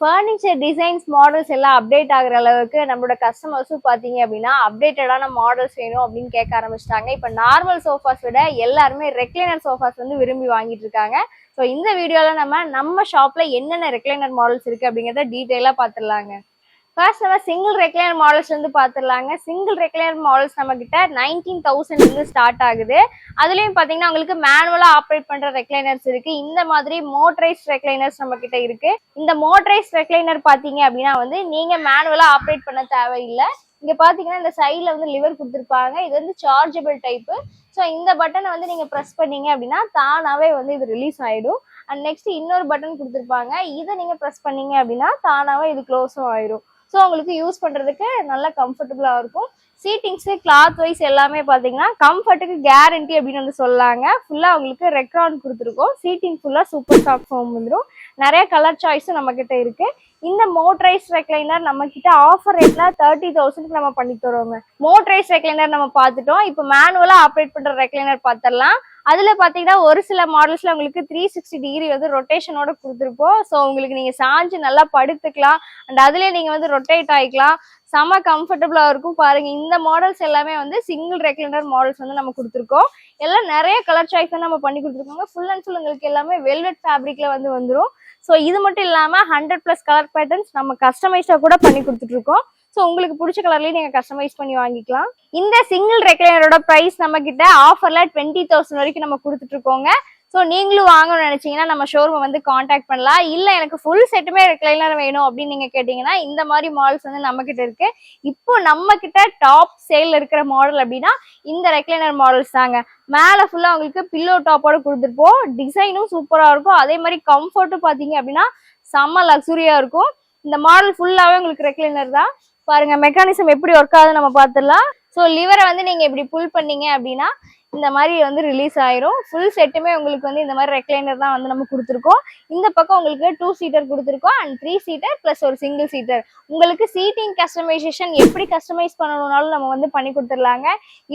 Furniture designs models எல்லாம் update ஆகுற அளவுக்கு நம்மளோட கஸ்டமர்ஸும் பார்த்தீங்க அப்படின்னா அப்டேட்டடான மாடல்ஸ் வேணும் அப்படின்னு கேட்க ஆரம்பிச்சிட்டாங்க. இப்போ நார்மல் சோஃபாஸ் விட எல்லாருமே ரெக்லைனர் சோஃபாஸ் வந்து விரும்பி வாங்கிட்டு இருக்காங்க. ஸோ இந்த வீடியோவில் நம்ம ஷாப்பில் என்னென்ன ரெக்லைனர் மாடல்ஸ் இருக்குது அப்படிங்கிறத டீட்டெயிலாக பார்த்துடலாங்க. ஃபர்ஸ்ட் நம்ம சிங்கிள் ரெக்லைனர் மாடல்ஸ் வந்து பார்த்துடலாங்க. சிங்கிள் ரெக்லைனர் மாடல்ஸ் நம்ம கிட்ட 19,000 வந்து ஸ்டார்ட் ஆகுது. அதுலயும் பாத்தீங்கன்னா உங்களுக்கு மேனுவலா ஆப்ரேட் பண்ற ரெக்லைனர்ஸ் இருக்கு. இந்த மாதிரி மோட்டரைஸ் ரெக்லைனர்ஸ் நம்ம கிட்ட இருக்கு. இந்த மோட்டரைஸ் ரெக்லைனர் பாத்தீங்க அப்படின்னா வந்து நீங்க மேனுவலா ஆப்ரேட் பண்ண தேவையில்லை. இங்க பாத்தீங்கன்னா இந்த சைட்ல வந்து லிவர் கொடுத்துருப்பாங்க. இது வந்து சார்ஜபிள் டைப்பு. ஸோ இந்த பட்டனை வந்து நீங்க ப்ரெஸ் பண்ணீங்க அப்படின்னா தானாவே வந்து இது ரிலீஸ் ஆயிடும். அண்ட் நெக்ஸ்ட் இன்னொரு பட்டன் கொடுத்துருப்பாங்க. இதை நீங்க ப்ரெஸ் பண்ணீங்க அப்படின்னா தானாவே இது க்ளோஸும் ஆயிடும். ஸோ உங்களுக்கு யூஸ் பண்ணுறதுக்கு நல்லா கம்ஃபர்டபுளாக இருக்கும். சீட்டிங்ஸு கிளாத் வைஸ் எல்லாமே பார்த்தீங்கன்னா கம்ஃபர்ட்டுக்கு கேரண்டி அப்படின்னு வந்து சொல்லாங்க. ஃபுல்லாக உங்களுக்கு ரெக்ரான் கொடுத்துருக்கோம். சீட்டிங் ஃபுல்லாக சூப்பர் சாஃப்ட் ஃபோம் வந்துடும். நிறைய கலர் சாய்ஸும் நம்மக்கிட்ட இருக்குது. இந்த மோட்டரைஸ் ரெக்லைனர் நம்ம கிட்ட ஆஃபர் ரேட்ல 30,000 நம்ம பண்ணி தருவோங்க. மோட்டரைஸ் ரெக்லைனர் நம்ம பார்த்துட்டோம். இப்போ மேனுவலா ஆப்ரேட் பண்ற ரெக்லைனர் பார்த்துடலாம். அதுல பாத்தீங்கன்னா ஒரு சில மாடல்ஸ்ல உங்களுக்கு 360 டிகிரி வந்து ரொட்டேஷனோட கொடுத்துருப்போம். ஸோ உங்களுக்கு நீங்க சாஞ்சு நல்லா படுத்துக்கலாம். அண்ட் அதுல நீங்க வந்து ரொட்டேட் ஆகிக்கலாம். செம கம்ஃபர்டபுளா இருக்கும். பாருங்க, இந்த மாடல்ஸ் எல்லாமே வந்து சிங்கிள் ரெக்லைனர் மாடல்ஸ் வந்து நம்ம கொடுத்துருக்கோம். எல்லாம் நிறைய கலர் சாய்ஸ் வந்து நம்ம பண்ணி கொடுத்துருக்கோங்க. ஃபுல் அண்ட் ஃபுல் உங்களுக்கு எல்லாமே வெல்வெட் ஃபேப்ரிக்ல வந்து வந்துடும். ஸோ இது மட்டும் இல்லாம 100+ கலர் பேட்டர்ன்ஸ் நம்ம கஸ்டமைஸா கூட பண்ணி கொடுத்துட்டு இருக்கோம். ஸோ உங்களுக்கு பிடிச்ச கலர்லயே நீங்க கஸ்டமைஸ் பண்ணி வாங்கிக்கலாம். இந்த சிங்கிள் ரெக்லைனரோட பிரைஸ் நம்ம கிட்ட ஆஃபர்ல 20,000 வரைக்கும் நம்ம கொடுத்துட்டு இருக்கோங்க. ஸோ நீங்களும் வாங்கணும்னு நினைச்சீங்கன்னா நம்ம ஷோரூம் வந்து காண்டாக்ட் பண்ணலாம். இல்லை எனக்கு ஃபுல் செட்டுமே ரெக்லைனர் வேணும் அப்படின்னு நீங்க கேட்டீங்கன்னா இந்த மாதிரி மாடல்ஸ் வந்து நம்ம கிட்ட இருக்கு. இப்போ நம்ம கிட்ட டாப் சேல் இருக்கிற மாடல் அப்படின்னா இந்த ரெக்லைனர் மாடல்ஸ் தாங்க. மேலே ஃபுல்லா உங்களுக்கு பில்லோ டாப்போட கொடுத்துருப்போம். டிசைனும் சூப்பரா இருக்கும். அதே மாதிரி கம்ஃபர்ட்டும் பாத்தீங்க அப்படின்னா செம்ம லக்ஸுரியா இருக்கும். இந்த மாடல் ஃபுல்லாவே உங்களுக்கு ரெக்லைனர் தான். பாருங்க, மெக்கானிசம் எப்படி ஒர்க் ஆகுதுன்னு நம்ம பார்த்துடலாம். ஸோ லிவரை வந்து நீங்க இப்படி புல் பண்ணீங்க அப்படின்னா இந்த மாதிரி வந்து ரிலீஸ் ஆயிரும். ஃபுல் செட்டுமே உங்களுக்கு வந்து இந்த மாதிரி ரெக்லைனர் தான் வந்து நம்ம கொடுத்துருக்கோம். இந்த பக்கம் உங்களுக்கு 2 சீட்டர் கொடுத்துருக்கோம் அண்ட் 3 சீட்டர் பிளஸ் ஒரு சிங்கிள் சீட்டர். உங்களுக்கு சீட்டிங் கஸ்டமைசேஷன் எப்படி கஸ்டமைஸ் பண்ணணும்னாலும் நம்ம வந்து பண்ணி கொடுத்துடலாங்க.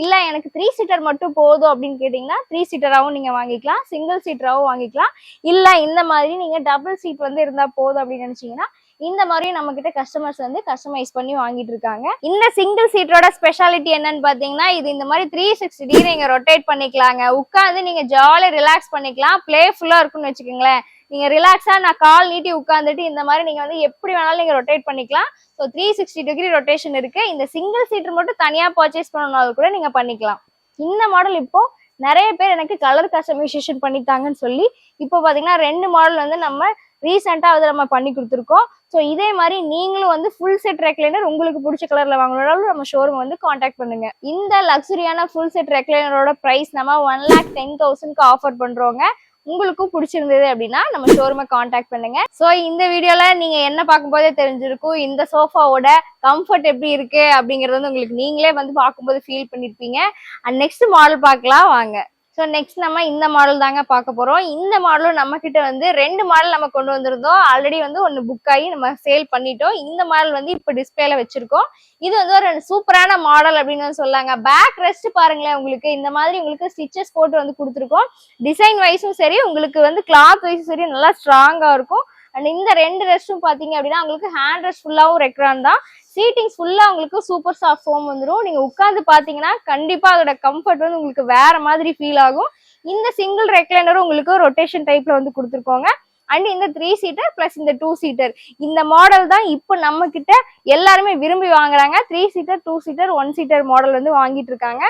இல்லை எனக்கு 3 சீட்டர் மட்டும் போதும் அப்படின்னு கேட்டிங்கன்னா 3 சீட்டராகவும் நீங்கள் வாங்கிக்கலாம், சிங்கிள் சீட்டராகவும் வாங்கிக்கலாம். இல்லை இந்த மாதிரி நீங்கள் டபுள் சீட் வந்து இருந்தால் போதும் அப்படின்னு நினச்சிங்கன்னா இந்த மாதிரி நம்ம கிட்ட கஸ்டமர்ஸ் வந்து கஸ்டமைஸ் பண்ணி வாங்கிட்டு இருக்காங்க. இந்த சிங்கிள் சீட்டரோட ஸ்பெஷாலிட்டி என்னன்னு பாத்தீங்கன்னா இது இந்த மாதிரி 360 டிகிரி நீங்க ரொட்டேட் பண்ணிக்கலாங்க. உட்காந்து நீங்க ஜாலியா ரிலாக்ஸ் பண்ணிக்கலாம். பிளேஃபுல்லா இருக்கும்னு வச்சுக்கோங்களேன். நீங்க ரிலாக்ஸா நான் கால் நீட்டி உட்காந்துட்டு இந்த மாதிரி நீங்க வந்து எப்படி வேணாலும் நீங்க ரொட்டேட் பண்ணிக்கலாம். ஸோ 360 டிகிரி ரொட்டேஷன் இருக்கு. இந்த சிங்கிள் சீட்டர் மட்டும் தனியா பர்ச்சேஸ் பண்ணணும்னாலும் கூட நீங்க பண்ணிக்கலாம். இந்த மாடல் இப்போ நிறைய பேர் எனக்கு கலர் கஸ்டமைசேஷன் பண்ணித்தாங்கன்னு சொல்லி இப்போ பாத்தீங்கன்னா 2 மாடல் வந்து நம்ம ரீசெண்டா வந்து நம்ம பண்ணி கொடுத்துருக்கோம். ஸோ இதே மாதிரி நீங்களும் வந்து ஃபுல் செட் ரெக்லைனர் உங்களுக்கு பிடிச்ச கலர்ல வாங்கணும்னாலும் நம்ம ஷோரூம் வந்து காண்டாக்ட் பண்ணுங்க. இந்த லக்ஸுரியான ஃபுல் செட் ரெக்லைனரோட பிரைஸ் நம்ம 1,10,000 ஆஃபர் பண்றோங்க. உங்களுக்கும் பிடிச்சிருந்தது அப்படின்னா நம்ம ஷோரூமை காண்டாக்ட் பண்ணுங்க. ஸோ இந்த வீடியோல நீங்க என்ன பார்க்கும்போதே தெரிஞ்சிருக்கும் இந்த சோஃபாவோட கம்ஃபர்ட் எப்படி இருக்கு அப்படிங்கறது வந்து உங்களுக்கு நீங்களே வந்து பார்க்கும்போது ஃபீல் பண்ணிருப்பீங்க. அண்ட் நெக்ஸ்ட் மாடல் பார்க்கலாம் வாங்க. ஸோ நெக்ஸ்ட் நம்ம இந்த மாடல் தாங்க பார்க்க போறோம். இந்த மாடலும் நம்ம கிட்ட வந்து 2 மாடல் நம்ம கொண்டு வந்திருந்தோம். ஆல்ரெடி வந்து ஒன்று புக் ஆகி நம்ம சேல் பண்ணிட்டோம். இந்த மாடல் வந்து இப்போ டிஸ்பிளேல வச்சிருக்கோம். இது வந்து ஒரு சூப்பரான மாடல் அப்படின்னு வந்து சொல்லாங்க. பேக் ரெஸ்ட் பாருங்களேன், உங்களுக்கு இந்த மாதிரி உங்களுக்கு ஸ்டிச்சஸ் போட்டு வந்து கொடுத்துருக்கோம். டிசைன் வைஸும் சரி, உங்களுக்கு வந்து கிளாத் வைஸும் சரி நல்லா ஸ்ட்ராங்கா இருக்கும். அண்ட் இந்த 2 ரெஸ்ட்டும் பாத்தீங்க அப்படின்னா உங்களுக்கு ஹேண்ட் ரெஸ்ட் ஃபுல்லாவும் ரெக்ரான் தான். சீட்டிங்ஸ் ஃபுல்லா உங்களுக்கு சூப்பர் சாஃப்ட் ஃபோம் வந்துடும். நீங்க உட்காந்து பாத்தீங்கன்னா கண்டிப்பா அதோட கம்ஃபர்ட் வந்து உங்களுக்கு வேற மாதிரி ஃபீல் ஆகும். இந்த சிங்கிள் ரெக்லைனரும் உங்களுக்கு ரொட்டேஷன் டைப்ல வந்து கொடுத்துருக்கோங்க. அண்ட் இந்த 3 சீட்டர் பிளஸ் இந்த 2 சீட்டர் இந்த மாடல் தான் இப்போ நம்ம கிட்ட எல்லாருமே விரும்பி வாங்குறாங்க. 3 சீட்டர் 2 சீட்டர் 1 சீட்டர் மாடல் வந்து வாங்கிட்டு இருக்காங்க.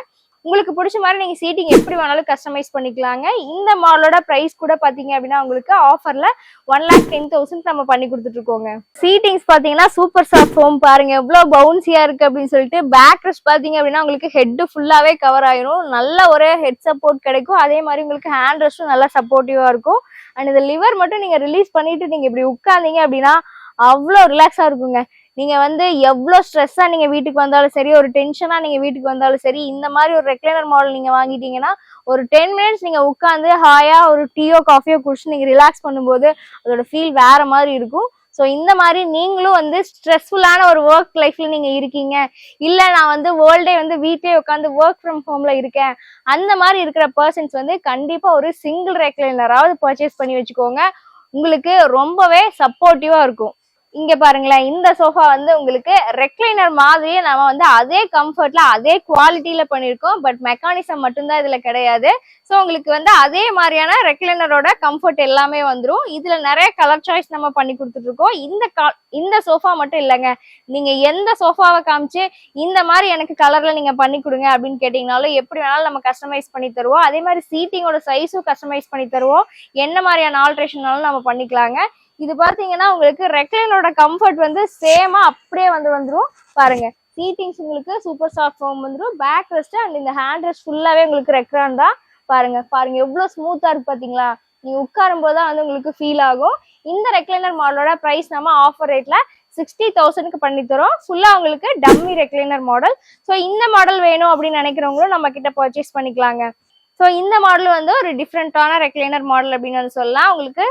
உங்களுக்கு பிடிச்ச மாதிரி நீங்க சீட்டிங் எப்படி வேணாலும் கஸ்டமைஸ் பண்ணிக்கலாங்க. இந்த மாடலோட பிரைஸ் கூட பாத்தீங்க அப்படின்னா உங்களுக்கு ஆஃபர்ல 1,10,000 நம்ம பண்ணி கொடுத்துட்டு இருக்கோங்க. சீட்டிங்ஸ் பாத்தீங்கன்னா சூப்பர் சாஃப்ட் ஃபோம் பாருங்க எவ்வளவு பவுன்சியா இருக்கு அப்படின்னு சொல்லிட்டு. பேக் ரெஸ்ட் பாத்தீங்க அப்படின்னா உங்களுக்கு ஹெட் ஃபுல்லாவே கவர் ஆயிரும். நல்ல ஒரு ஹெட் சப்போர்ட் கிடைக்கும். அதே மாதிரி உங்களுக்கு ஹேண்ட் ரெஸ்டும் நல்லா சப்போர்ட்டிவா இருக்கும். அண்ட் இந்த லிவர் மட்டும் நீங்க ரிலீஸ் பண்ணிட்டு நீங்க இப்படி உட்கார்ந்தீங்க அப்படின்னா அவ்வளோ ரிலாக்ஸா இருக்குங்க. நீங்க வந்து எவ்வளோ ஸ்ட்ரெஸ்ஸா நீங்க வீட்டுக்கு வந்தாலும் சரி, ஒரு டென்ஷனா நீங்க வீட்டுக்கு வந்தாலும் சரி, இந்த மாதிரி ஒரு ரெக்லைனர் மாடல் நீங்க வாங்கிட்டீங்கன்னா ஒரு 10 மினிட்ஸ் நீங்க உட்காந்து ஹாயா ஒரு டீயோ காஃபியோ குடிச்சு நீங்க ரிலாக்ஸ் பண்ணும்போது அதோட ஃபீல் வேற மாதிரி இருக்கும். ஸோ இந்த மாதிரி நீங்களும் வந்து ஸ்ட்ரெஸ்ஃபுல்லான ஒரு ஒர்க் லைஃப்ல நீங்க இருக்கீங்க, இல்ல நான் வந்து வேர்ல்டே வந்து வீட்லயே உட்காந்து ஒர்க் ஃப்ரம் ஹோம்ல இருக்கேன், அந்த மாதிரி இருக்கிற பர்சன்ஸ் வந்து கண்டிப்பா ஒரு சிங்கிள் ரெக்லைனராவது பர்ச்சேஸ் பண்ணி வச்சுக்கோங்க. உங்களுக்கு ரொம்பவே சப்போர்ட்டிவா இருக்கும். இங்க பாருங்களேன், இந்த சோஃபா வந்து உங்களுக்கு ரெக்லைனர் மாதிரியே நம்ம வந்து அதே கம்ஃபர்ட்ல அதே குவாலிட்டியில பண்ணிருக்கோம். பட் மெக்கானிசம் மட்டும்தான் இதுல கிடையாது. ஸோ உங்களுக்கு வந்து அதே மாதிரியான ரெக்லைனரோட கம்ஃபர்ட் எல்லாமே வந்துடும். இதுல நிறைய கலர் சாய்ஸ் நம்ம பண்ணி கொடுத்துட்டு இருக்கோம். இந்த சோஃபா மட்டும் இல்லைங்க, நீங்க எந்த சோஃபாவை காமிச்சு இந்த மாதிரி எனக்கு கலர்ல நீங்க பண்ணி கொடுங்க அப்படின்னு கேட்டீங்கனாலும் எப்படி வேணாலும் நம்ம கஸ்டமைஸ் பண்ணி தருவோம். அதே மாதிரி சீட்டிங்கோட சைஸும் கஸ்டமைஸ் பண்ணி தருவோம். என்ன மாதிரியான ஆல்ட்ரேஷன்னாலும் நம்ம பண்ணிக்கலாங்க. இது பாத்தீங்கன்னா உங்களுக்கு ரெக்லைனோட கம்ஃபர்ட் வந்து சேமா அப்படியே வந்துரும். பாருங்க, சீட்டிங்ஸ் உங்களுக்கு சூப்பர் சாஃப்ட் ஃபோம் வந்துடும். பேக் ரெஸ்ட் அண்ட் இந்த ஹேண்ட் ரெஸ்ட் ஃபுல்லாவே உங்களுக்கு ரெக்லான் தான். பாருங்க எவ்வளவு ஸ்மூத்தா இருக்கு பாத்தீங்களா. நீங்க உட்காரும் போதுதான் வந்து உங்களுக்கு ஃபீல் ஆகும். இந்த ரெக்லைனர் மாடலோட பிரைஸ் நம்ம ஆஃபர் ரேட்ல 60,000க்கு பண்ணி தரோம். ஃபுல்லா உங்களுக்கு டம்மி ரெக்லைனர் மாடல். ஸோ இந்த மாடல் வேணும் அப்படின்னு நினைக்கிறவங்களும் நம்ம கிட்ட பர்ச்சேஸ் பண்ணிக்கலாங்க. ஸோ இந்த மாடல் வந்து ஒரு டிஃப்ரெண்டான ரெக்லைனர் மாடல் அப்படின்னு வந்து சொல்லலாம். உங்களுக்கு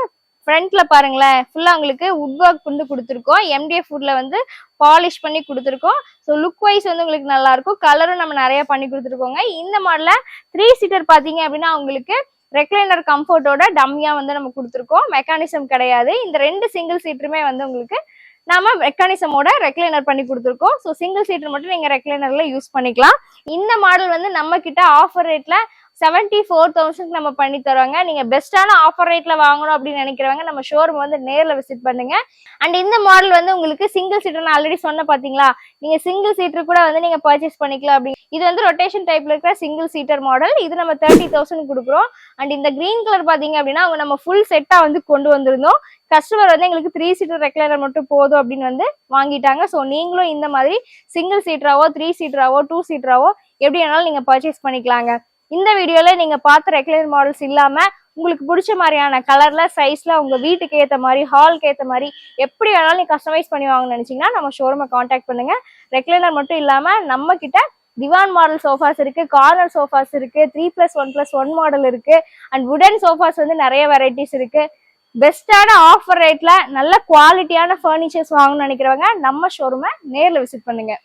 ஃப்ரண்ட்ல பாருங்களேன், ஃபுல்லா உங்களுக்கு வுட் ஒர்க் கொண்டு கொடுத்துருக்கோம். MDF வுட்ல வந்து பாலிஷ் பண்ணி கொடுத்துருக்கோம். ஸோ லுக் வைஸ் வந்து உங்களுக்கு நல்லா இருக்கும். கலரும் நம்ம நிறைய பண்ணி கொடுத்துருக்கோங்க. இந்த மாடல 3 சீட்டர் பாத்தீங்க அப்படின்னா உங்களுக்கு ரெக்லைனர் கம்ஃபர்ட்டோட டம்மியா வந்து நம்ம கொடுத்துருக்கோம். மெக்கானிசம் கிடையாது. இந்த 2 சிங்கிள் சீட்டருமே வந்து உங்களுக்கு நம்ம மெக்கானிசமோட ரெக்லைனர் பண்ணி கொடுத்துருக்கோம். ஸோ சிங்கிள் சீட்டர் மட்டும் நீங்க ரெக்லைனர்ல யூஸ் பண்ணிக்கலாம். இந்த மாடல் வந்து நம்ம கிட்ட ஆஃபர் ரேட்ல 74,000க்கு நம்ம பண்ணி தருவாங்க. நீங்க பெஸ்டான ஆஃபர் ரேட்ல வாங்கணும் அப்படின்னு நினைக்கிறவங்க நம்ம ஷோரூம் வந்து நேர்ல விசிட் பண்ணுங்க. அண்ட் இந்த மாடல் வந்து உங்களுக்கு சிங்கிள் சீட்டர் நான் ஆல்ரெடி சொன்ன பாத்தீங்களா, நீங்க சிங்கிள் சீட்டர் கூட வந்து நீங்க பர்ச்சேஸ் பண்ணிக்கலாம். அப்படி இது வந்து ரொட்டேஷன் டைப்ல இருக்கிற சிங்கிள் சீட்டர் மாடல். இது நம்ம 30,000 கொடுக்குறோம். அண்ட் இந்த கிரீன் கலர் பாத்தீங்க அப்படின்னா அவங்க நம்ம ஃபுல் செட்டா வந்து கொண்டு வந்திருந்தோம். கஸ்டமர் வந்து எங்களுக்கு 3 சீட்டர் ரெக்லைனர் மட்டும் போதும் அப்படின்னு வந்து வாங்கிட்டாங்க. ஸோ நீங்களும் இந்த மாதிரி சிங்கிள் சீட்டராவோ 3 சீட்டராவோ 2 சீட்டராவோ எப்படி வேணாலும் நீங்க பர்ச்சேஸ் பண்ணிக்கலாங்க. இந்த வீடியோல நீங்க பார்த்த ரெக்லைனர் மாடல்ஸ் இல்லாம உங்களுக்கு பிடிச்ச மாதிரியான கலர்ல சைஸ்ல உங்க வீட்டுக்கு ஏத்த மாதிரி ஹால்க்கு ஏத்த மாதிரி எப்படி வேணாலும் நீங்க கஸ்டமைஸ் பண்ணி வாங்கணும்னு நினைச்சீங்கன்னா நம்ம ஷோரூமை கான்டாக்ட் பண்ணுங்க. ரெக்லைனர் மட்டும் இல்லாம நம்ம கிட்ட திவான் மாடல் சோஃபாஸ் இருக்கு, கார்னர் சோஃபாஸ் இருக்கு, 3+1+1 மாடல் இருக்கு, அண்ட் வுடன் சோஃபாஸ் வந்து நிறைய வெரைட்டிஸ் இருக்கு. பெஸ்டான ஆஃபர் ரேட்ல நல்ல குவாலிட்டியான ஃபர்னிச்சர்ஸ் வாங்கணும்னு நினைக்கிறவங்க நம்ம ஷோரூமை நேர்ல விசிட் பண்ணுங்க.